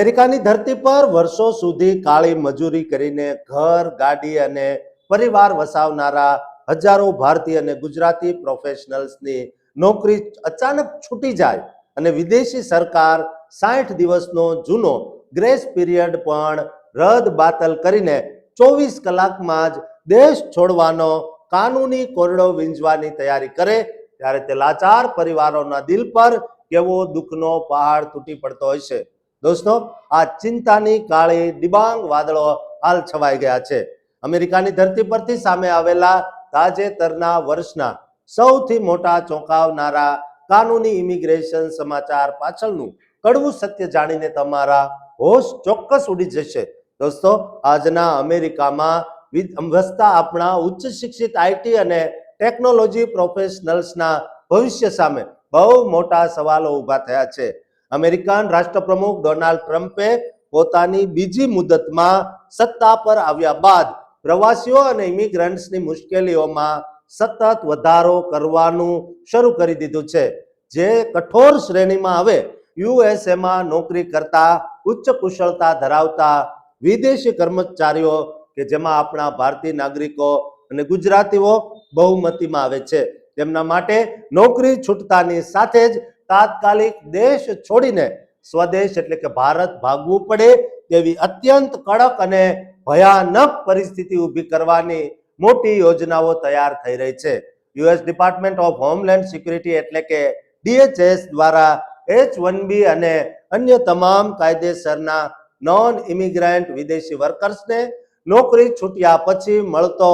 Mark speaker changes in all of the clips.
Speaker 1: અમેરિકાની ધરતી પર વર્ષો સુધી કાળી મજૂરી કરીને ઘર, ગાડી અને પરિવાર વસાવનારા હજારો ભારતીય અને ગુજરાતી પ્રોફેશનલ્સની નોકરી અચાનક છૂટી જાય અને વિદેશી સરકાર 60 દિવસનો જૂનો ગ્રેસ પીરિયડ પણ રદ બાતલ કરીને 24 કલાકમાં જ દેશ છોડવાનો કાનૂની કોરડો વીંજવાની તૈયારી કરે ત્યારે તે લાચાર પરિવારોના દિલ પર કેવો દુઃખનો પહાડ તૂટી પડતો હોય છે। દોસ્તો, આ ચિંતાની કાળી ડિબાંગ વાદળો હાલ છવાઈ ગયા છે। અમેરિકાની ધરતી પરથી સામે આવેલા તાજેતરના વર્ષના સૌથી મોટા ચોંકાવનારા કાનૂની ઇમિગ્રેશન સમાચાર પાછળનું કડવું સત્ય જાણીને તમારા હોશ ચોક્કસ ઉડી જશે। દોસ્તો, આજના અમેરિકામાં વસતા આપણા ઉચ્ચ શિક્ષિત આઈટી અને ટેકનોલોજી પ્રોફેશનલ્સના ભવિષ્ય સામે બહુ મોટા સવાલો ઊભા થયા છે। અમેરિકન રાષ્ટ્રપ્રમુખ ડોનાલ્ડ ટ્રમ્પે પોતાની બીજી મુદતમાં સત્તા પર આવ્યા બાદ પ્રવાસીઓ અને ઇમિગ્રન્ટ્સની મુશ્કેલીઓમાં સતત વધારો કરવાનું શરૂ કરી દીધું છે, જે કઠોર શ્રેણીમાં આવે યુએસએમાં નોકરી કરતા ઉચ્ચ કુશળતા ધરાવતા વિદેશી કર્મચારીઓ કે જેમાં આપણા ભારતીય નાગરિકો અને ગુજરાતીઓ બહુમતીમાં આવે છે। તેમના માટે નોકરી છૂટતાની સાથે જ તાત્કાલિક દેશ છોડીને સ્વદેશ એટલે કે ભારત ભાગવું પડે તેવી અત્યંત કડક અને ભયાનક પરિસ્થિતિ ઊભી કરવાની મોટી યોજનાઓ તૈયાર થઈ રહી છે। US department of homeland security એટલે કે DHS દ્વારા H-1B અને અન્ય તમામ કાયદેસરના નોન ઇમિગ્રન્ટ વિદેશી વર્કર્સને નોકરી છૂટ્યા પછી મળતો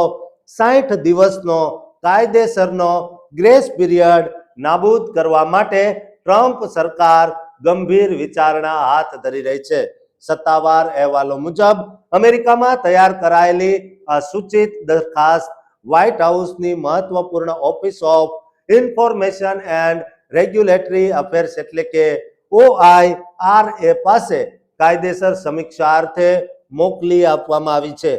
Speaker 1: 60 દિવસનો કાયદેસરનો ગ્રેસ પીરિયડ નાબૂદ કરવા માટે ટ્રમ્પ સરકાર ગંભીર વિચારણા હાથ ધરી રહી છે। સત્તાવાર અહેવાલો મુજબ અમેરિકામાં તૈયાર કરાયેલી આ સૂચિત દરખાસ્ત વ્હાઇટ હાઉસની મહત્વપૂર્ણ office of information and regulatory affairs એટલે કે OIRA પાસે કાયદેસર સમીક્ષા અર્થે મોકલી આપવામાં આવી છે।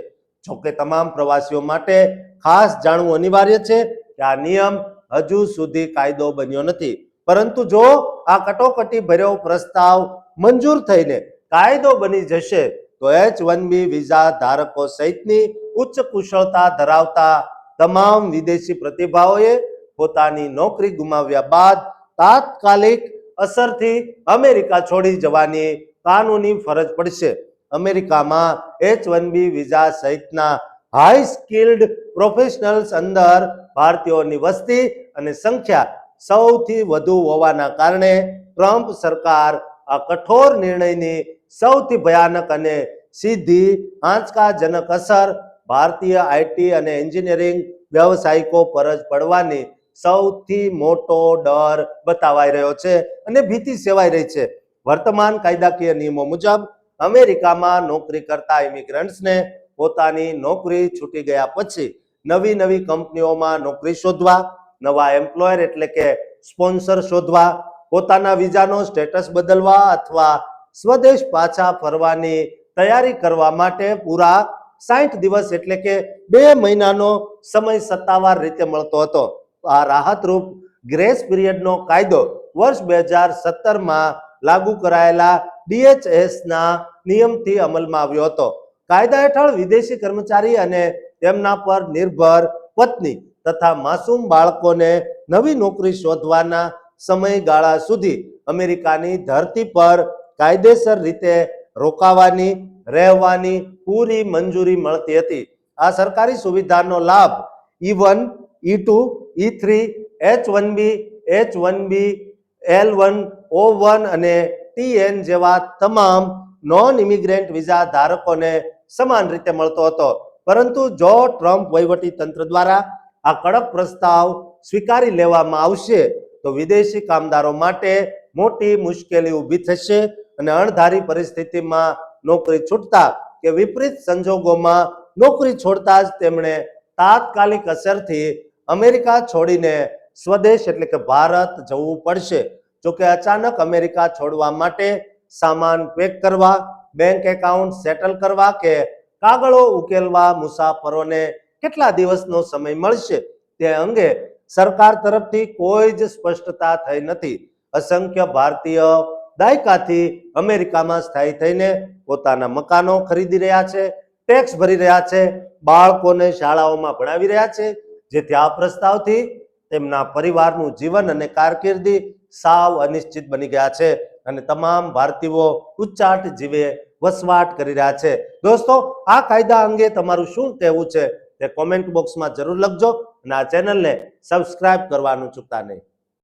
Speaker 1: જોકે તમામ પ્રવાસીઓ માટે ખાસ જાણવું અનિવાર્ય છે કે આ નિયમ હજુ સુધી કાયદો બન્યો નથી, પરંતુ જો આ કટોકટી ભર્યો પ્રસ્તાવ મંજૂર થઈને કાયદો બની જશે તો H-1B વિઝા ધારકો સહિતની ઉચ્ચ કુશળતા ધરાવતા તમામ વિદેશી પ્રતિભાઓએ પોતાની નોકરી ગુમાવ્યા બાદ તાત્કાલિક અસરથી અમેરિકા છોડી જવાની કાનૂની ફરજ પડશે। અમેરિકામાં H-1B વિઝા સહિતના હાઈ સ્કિલ્ડ પ્રોફેશનલ્સ અંદર ભારતીયોની વસ્તી અને સંખ્યા સૌથી વધુ હોવાના કારણે ટ્રમ્પ સરકાર આ કઠોર નિર્ણયની સૌથી ભયાનક અને સીધી આંચકાજનક અસર ભારતીય આઈટી અને એન્જિનિયરિંગ વ્યવસાયિકો પર જ પડવાની સૌથી મોટો ડર બતાવાઈ રહ્યો છે અને ભીતિ સેવાઈ રહી છે। વર્તમાન કાયદાકીય નિયમો મુજબ અમેરિકામાં નોકરી કરતા ઇમિગ્રન્ટ્સને પોતાની નોકરી છૂટી ગયા પછી નવી કંપનીઓમાં નોકરી શોધવા, નવા એમ્પ્લોયર એટલે કે સ્પોન્સર શોધવા, પોતાના વિઝાનો સ્ટેટસ બદલવા અથવા સ્વદેશ પાછા ફરવાની તૈયારી કરવા માટે પૂરા 60 દિવસ એટલે કે 2 મહિનાનો સમય સત્તાવાર રીતે મળતો હતો। આ રાહતરૂપ ગ્રેસ પીરિયડનો કાયદો વર્ષ 2017માં લાગુ કરાયેલા DHSના નિયમથી અમલમાં આવ્યો હતો। કાયદા હેઠળ વિદેશી કર્મચારી અને તેમના પર નિર્ભર પત્ની તથા માસૂમ બાળકોને નવી નોકરી શોધવાના સમયગાળા સુધી અમેરિકાની ધરતી પર કાયદેસર રીતે રોકાવાની, રહેવાની પૂરી મંજૂરી મળતી હતી। આ સરકારી સુવિધાનો લાભ E1, E2, E3, H-1B, H-1B, L1, O1 અને TN જેવા તમામ નોન ઇમિગ્રન્ટ વિઝા ધારકોને સમાન રીતે મળતો હતો, પરંતુ જો ટ્રમ્પ વહીવટી તંત્ર દ્વારા આ કડક પ્રસ્તાવ સ્વીકારી લેવામાં આવશે તો વિદેશી કામદારો માટે મોટી મુશ્કેલી ઊભી થશે અને અણધારી પરિસ્થિતિમાં નોકરી છૂટતા કે વિપરીત સંજોગોમાં નોકરી છોડતા જ તેમણે તાત્કાલિક અસરથી અમેરિકા છોડીને સ્વદેશ એટલે કે ભારત જવું પડશે। જોકે અચાનક અમેરિકા છોડવા માટે સામાન પેક કરવા, બેંક એકાઉન્ટ સેટલ કરવા કે કાગળો ઉકેલવા મુસાફરોને કેટલા દિવસનો સમય મળશે તે અંગે સરકાર તરફથી કોઈ જ સ્પષ્ટતા થઈ નથી। અસંખ્ય ભારતીય દાયકાથી અમેરિકામાં સ્થાયી થઈને પોતાના મકાનો ખરીદી રહ્યા છે, ટેક્સ ભરી રહ્યા છે, બાળકોને શાળાઓમાં ભણાવી રહ્યા છે, જેથી આ પ્રસ્તાવથી તેમના પરિવારનું જીવન અને કારકિર્દી સાવ અનિશ્ચિત બની ગયા છે અને તમામ ભારતીયો ઉચ્ચાટ જીવે વસવાટ કરી રહ્યા છે. દોસ્તો, આ કાયદા અંગે તમારું શું કહેવું છે તે કોમેન્ટ બોક્સમાં જરૂર લખજો અને આ ચેનલને સબસ્ક્રાઇબ કરવાનું ચૂકતા નહીં.